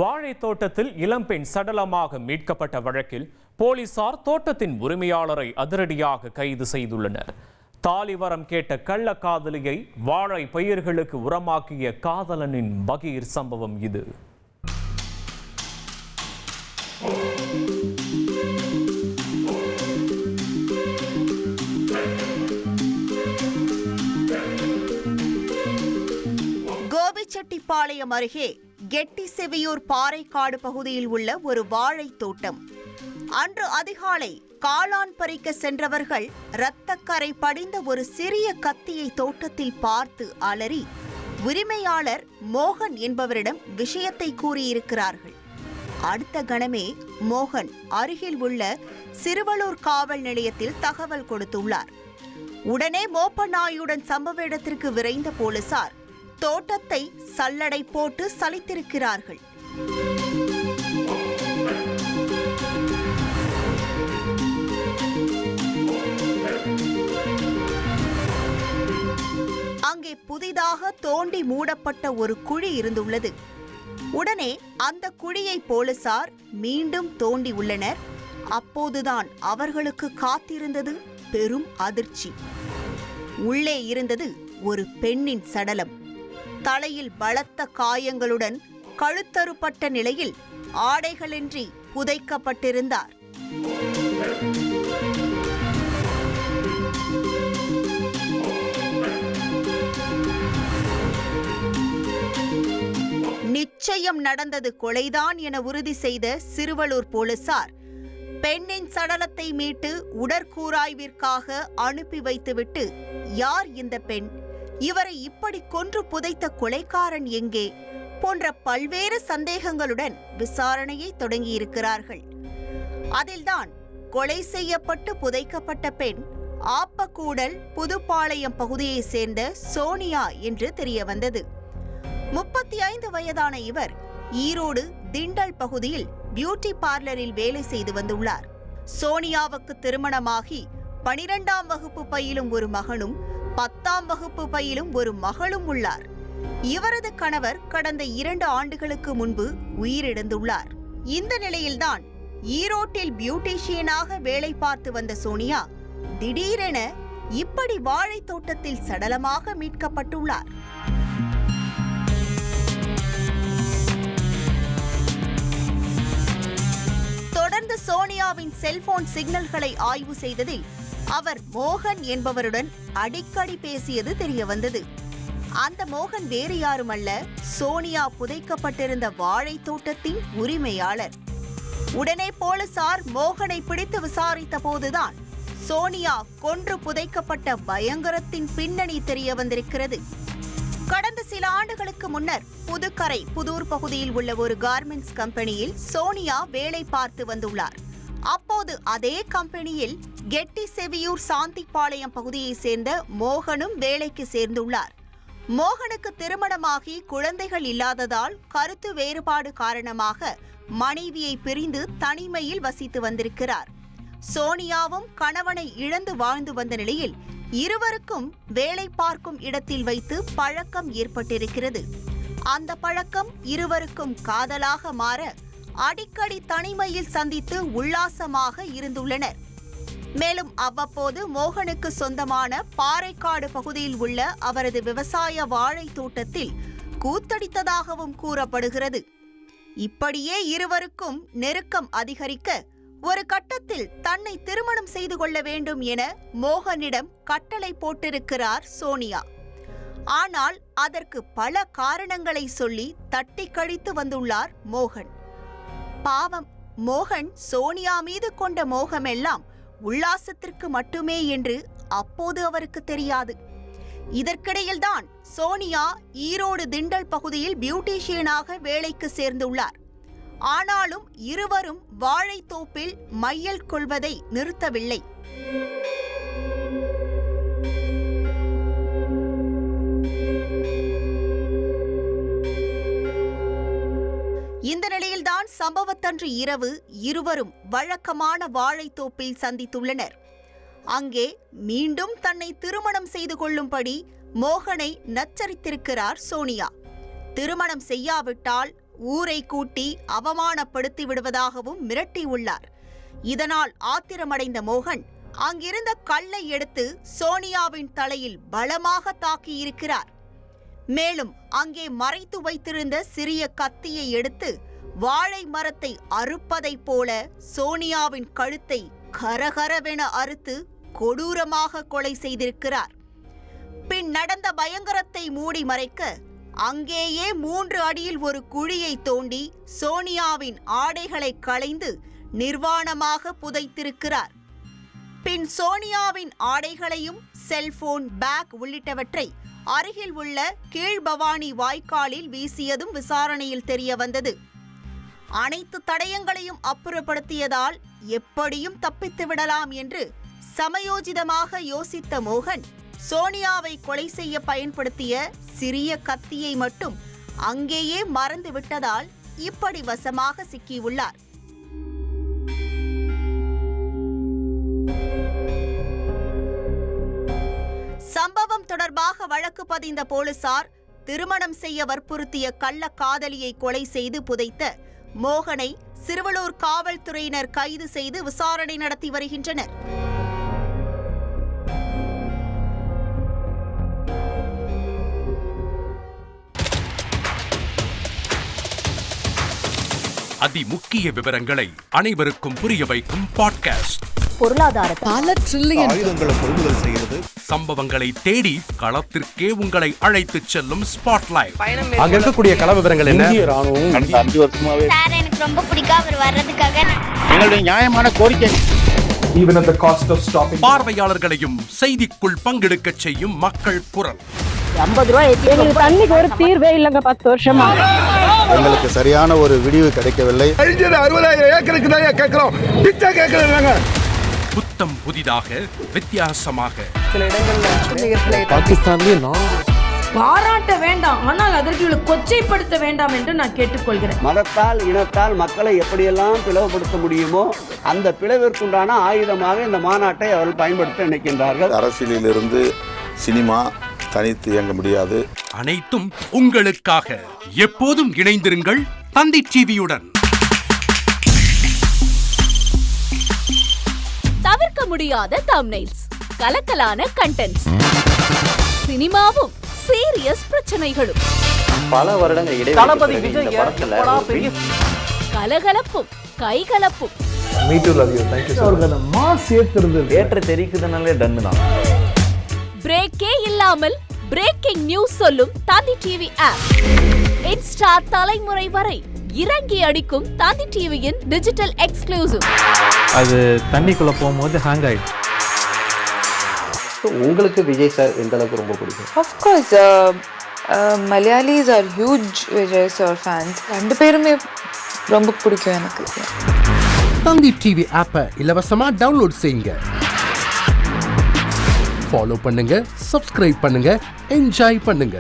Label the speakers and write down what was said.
Speaker 1: வாழை தோட்டத்தில் இளம்பெண் சடலமாக மீட்கப்பட்ட வழக்கில் போலீசார் தோட்டத்தின் உரிமையாளரை அதிரடியாக கைது செய்துள்ளனர். தாலிவரம் கேட்ட கள்ள காதலியை வாழை பயிர்களுக்கு உரமாக்கிய காதலனின் பகீர் சம்பவம் இது.
Speaker 2: கோபிச்செட்டிப்பாளையம் அருகே கெட்டிசெவியூர் பாறைக்காடு பகுதியில் உள்ள ஒரு வாழை தோட்டம். அன்று அதிகாலை காளான் பறிக்க சென்றவர்கள் இரத்தக்கரை படிந்த ஒரு சிறிய கத்தியை தோட்டத்தில் பார்த்து அலறி உரிமையாளர் மோகன் என்பவரிடம் விஷயத்தை கூறியிருக்கிறார்கள். அடுத்த கணமே மோகன் அருகில் உள்ள சிறுவலூர் காவல் நிலையத்தில் தகவல் கொடுத்துள்ளார். உடனே மோப்ப நாயுடன் சம்பவ இடத்திற்கு விரைந்த போலீசார் தோட்டத்தை சல்லடை போட்டு சலித்திருக்கிறார்கள். அங்கே புதிதாக தோண்டி மூடப்பட்ட ஒரு குழி இருந்துள்ளது. உடனே அந்த குழியை போலீசார் மீண்டும் தோண்டி உள்ளனர். அப்போதுதான் அவர்களுக்கு காத்திருந்தது பெரும் அதிர்ச்சி. உள்ளே இருந்தது ஒரு பெண்ணின் சடலம். தலையில் பலத்த காயங்களுடன் கழுத்தறுப்பட்ட நிலையில் ஆடைகளின்றி புதைக்கப்பட்டிருந்தார். நிச்சயம் நடந்தது கொலைதான் என உறுதி செய்த சிறுவலூர் போலீசார் பெண்ணின் சடலத்தை மீட்டு உடற்கூராய்விற்காக அனுப்பி வைத்துவிட்டு, யார் இந்த பெண், இவரை இப்படி கொன்று புதைத்த கொலைக்காரன் எங்கே போன்ற பல்வேறு சந்தேகங்களுடன் விசாரணையை தொடங்கியிருக்கிறார்கள். அதில்தான் கொலை செய்யப்பட்டு புதைக்கப்பட்ட பெண் ஆப்பக்கூடல் புதுப்பாளையம் பகுதியைச் சேர்ந்த சோனியா என்று தெரிய வந்தது. 35 வயதான இவர் ஈரோடு திண்டல் பகுதியில் பியூட்டி பார்லரில் வேலை செய்து வந்துள்ளார். சோனியாவுக்கு திருமணமாகி 12ஆம் வகுப்பு பயிலும் ஒரு மகனும் 10ஆம் வகுப்பு பயிலும் ஒரு மகளும் உள்ளார். இவரது கணவர் கடந்த 2 ஆண்டுகளுக்கு முன்பு உயிரிழந்துள்ளார். இந்த நிலையில்தான் ஈரோட்டில் பியூட்டிஷியனாக வேலை பார்த்து வந்த சோனியா திடீரென இப்படி வாழை தோட்டத்தில் சடலமாக மீட்கப்பட்டுள்ளார். தொடர்ந்து சோனியாவின் செல்போன் சிக்னல்களை ஆய்வு செய்ததில் அவர் மோகன் என்பவருடன் அடிக்கடி பேசியது தெரிய வந்தது. அந்த மோகன் வேறு யாருமல்ல, சோனியா புதைக்கப்பட்டிருந்த வாழை தோட்டத்தின் உரிமையாளர். உடனே போலீசார் மோகனை பிடித்து விசாரித்த போதுதான் சோனியா கொன்று புதைக்கப்பட்ட பயங்கரத்தின் பின்னணி தெரிய வந்திருக்கிறது. கடந்த சில ஆண்டுகளுக்கு முன்னர் புதுக்கரை புதூர் பகுதியில் உள்ள ஒரு கார்மெண்ட்ஸ் கம்பெனியில் சோனியா வேலை பார்த்து வந்துள்ளார். அப்போது அதே கம்பெனியில் கெட்டிசெவியூர் சாந்திப்பாளையம் பகுதியைச் சேர்ந்த மோகனும் வேலைக்கு சேர்ந்துள்ளார். மோகனுக்கு திருமணமாகி குழந்தைகள் இல்லாததால் கருத்து வேறுபாடு காரணமாக மனைவியை பிரிந்து தனிமையில் வசித்து வந்திருக்கிறார். சோனியாவும் கணவனை இழந்து வாழ்ந்து வந்த நிலையில் இருவருக்கும் வேலை பார்க்கும் இடத்தில் வைத்து பழக்கம் ஏற்பட்டிருக்கிறது. அந்த பழக்கம் இருவருக்கும் காதலாக மாற அடிக்கடி தனிமையில் சந்தித்து உல்லாசமாக இருந்துள்ளனர். மேலும் அவ்வப்போது மோகனுக்கு சொந்தமான பாறைக்காடு பகுதியில் உள்ள அவரது விவசாய வாழை தோட்டத்தில் கூத்தடித்ததாகவும் கூறப்படுகிறது. இப்படியே இருவருக்கும் நெருக்கம் அதிகரிக்க ஒரு கட்டத்தில் தன்னை திருமணம் செய்து கொள்ள வேண்டும் என மோகனிடம் கட்டளை போட்டிருக்கிறார் சோனியா. ஆனால் அதற்கு பல காரணங்களை சொல்லி தட்டி கழித்து வந்துள்ளார் மோகன். பாவம், மோகன் சோனியா மீது கொண்ட மோகமெல்லாம் உல்லாசத்திற்கு மட்டுமே என்று அப்போது அவருக்கு தெரியாது. இதற்கிடையில்தான் சோனியா ஈரோடு திண்டல் பகுதியில் பியூட்டிஷியனாக வேலைக்கு சேர்ந்துள்ளார். ஆனாலும் இருவரும் வாழைத்தோப்பில் மையல் கொள்வதை நிறுத்தவில்லை. இந்த நிலையில்தான் சம்பவத்தன்று இரவு இருவரும் வழக்கமான வாழைத்தோப்பில் சந்தித்துள்ளனர். அங்கே மீண்டும் தன்னை திருமணம் செய்து கொள்ளும்படி மோகனை நச்சரித்திருக்கிறார் சோனியா. திருமணம் செய்யாவிட்டால் ஊரை கூட்டி அவமானப்படுத்தி விடுவதாகவும் மிரட்டியுள்ளார். இதனால் ஆத்திரமடைந்த மோகன் அங்கிருந்த கல்லை எடுத்து சோனியாவின் தலையில் பலமாக தாக்கியிருக்கிறார். மேலும் அங்கே மறைத்து வைத்திருந்த சிறிய கத்தியை எடுத்து வாழை மரத்தை அறுப்பதைப் போல சோனியாவின் கழுத்தை கரகரவென அறுத்து கொடூரமாக கொலை செய்திருக்கிறார். பின் நடந்த பயங்கரத்தை மூடி மறைக்க அங்கேயே 3 அடியில் ஒரு குழியை தோண்டி சோனியாவின் ஆடைகளை களைந்து நிர்வாணமாக புதைத்திருக்கிறார். பின் சோனியாவின் ஆடைகளையும் செல்போன், பேக் உள்ளிட்டவற்றை அருகில் உள்ள கீழ்பவானி வாய்க்காலில் வீசியதும் விசாரணையில் தெரிய வந்தது. அனைத்து தடயங்களையும் அப்புறப்படுத்தியதால் எப்படியும் தப்பித்து விடலாம் என்று சமயோஜிதமாக யோசித்த மோகன் சோனியாவை கொலை செய்ய பயன்படுத்திய சிறிய கத்தியை மட்டும் அங்கேயே மறந்து விட்டதால் இப்படி வசமாக சிக்கியுள்ளார். சம்பவம் தொடர்பாக வழக்கு பதிந்த போலீசார் திருமணம் செய்ய வற்புறுத்திய கள்ள காதலியை கொலை செய்து புதைத்த மோகனை சிறுவலூர் காவல்துறையினர் கைது செய்து விசாரணை நடத்தி வருகின்றனர்.
Speaker 3: அதிமுக்கிய விவரங்களை அனைவருக்கும் புரிய வைக்கும் பாட்காஸ்ட்.
Speaker 4: பொருளாதார பல ட்ரில்லியன்
Speaker 5: ஆயுதங்களை கொள்முதல் செய்கிறது.
Speaker 3: சம்பவங்களை தேடி களத்திற்கே உங்களை அழைத்துச் செல்லும் ஸ்பாட்லைட்.
Speaker 6: அங்க இருக்கக்கூடிய கள விவரங்கள் என்ன?
Speaker 5: இந்திய ராணுவம் கடந்த 5 வருஷமாவே
Speaker 7: சார் எனக்கு ரொம்ப பிடிக்கும் அவர் வர்றதுக்காக
Speaker 5: எங்களுடைய நியாயமான கோரிக்கை.
Speaker 6: Even at the cost of stopping.
Speaker 3: பார்வையாளர்களையும் செய்திக்குள் பங்கெடுக்கச் செய்யும் மக்கள் குரல்.
Speaker 4: 50 ரூபாய் எங்களுக்கு தண்ணிக்கு ஒரு தீர்வே இல்லங்க 10 வருஷமா.
Speaker 5: எங்களுக்கு சரியான ஒரு விடிவு கிடைக்கவில்லை.
Speaker 6: 60,000 ஏக்கருக்கு தான் கேக்குறோம். பிச்சை கேக்குறாங்க.
Speaker 3: புத்தம் புதிதாக, வித்தியாசமாக.
Speaker 4: சில இடங்கள்ல
Speaker 6: பாகிஸ்தான்லயே
Speaker 8: பாராட்ட வேண்டாம், ஆனால் அதற்கு கொச்சைப்படுத்த வேண்டாம் என்று நான் கேட்டுக்கொள்கிறேன்.
Speaker 9: மதத்தால் இனத்தால் மக்களை எப்படியெல்லாம் பிளவுபடுத்த முடியுமோ அந்த பிளவிற்குண்டான ஆயுதமாக இந்த மாநாட்டை அவர்கள் பயன்படுத்த நினைக்கின்றார்கள்.
Speaker 5: அரசியலிலிருந்து சினிமா தனித்து இயங்க முடியாது.
Speaker 3: அனைத்தும் உங்களுக்காக. எப்போதும் இணைந்திருங்கள் தந்தி டிவியுடன்.
Speaker 10: தவிர்க்க முடியாத தம்ப்நெயில்ஸ், கலக்கலான கண்டென்ட்ஸ், சினிமாவும் சீரியஸ் பிரச்சனைகளும்,
Speaker 9: பல வருடங்கள் இடைவெளி
Speaker 10: கலகலப்பும் கைகலப்பும்.
Speaker 6: Me too love you. Thank you so much. Mass ஏத்துறது
Speaker 9: ஏற்ற தெரிக்குதுனாலே டன்னு தான்.
Speaker 10: பிரேக்கே இல்லாமல் பிரேக்கிங் நியூஸ் சொல்லும் தந்தி டிவி ஆப். இன்ஸ்டா தலைமுறை வரை இறங்கி அடிக்கும் தந்தி டிவியின் டிஜிட்டல் எக்ஸ்க்ளூசிவ்.
Speaker 11: அது தண்ணிக்குள்ள போகும்போது ஹேங் ஆயிடுச்சு.
Speaker 9: உங்களுக்கு விஜய் சார் எந்த அளவுக்கு ரொம்ப பிடிக்கும்?
Speaker 12: Of course, Malayalis are huge Vijay sir fans. ரெண்டு பேருமே ரொம்ப பிடிக்கும் எனக்கு.
Speaker 3: தந்தி டிவி ஆப்பை இலவசமா டவுன்லோட் செய்யுங்க. ஃபாலோ பண்ணுங்க, சப்ஸ்கிரைப் பண்ணுங்க, என்ஜாய் பண்ணுங்க.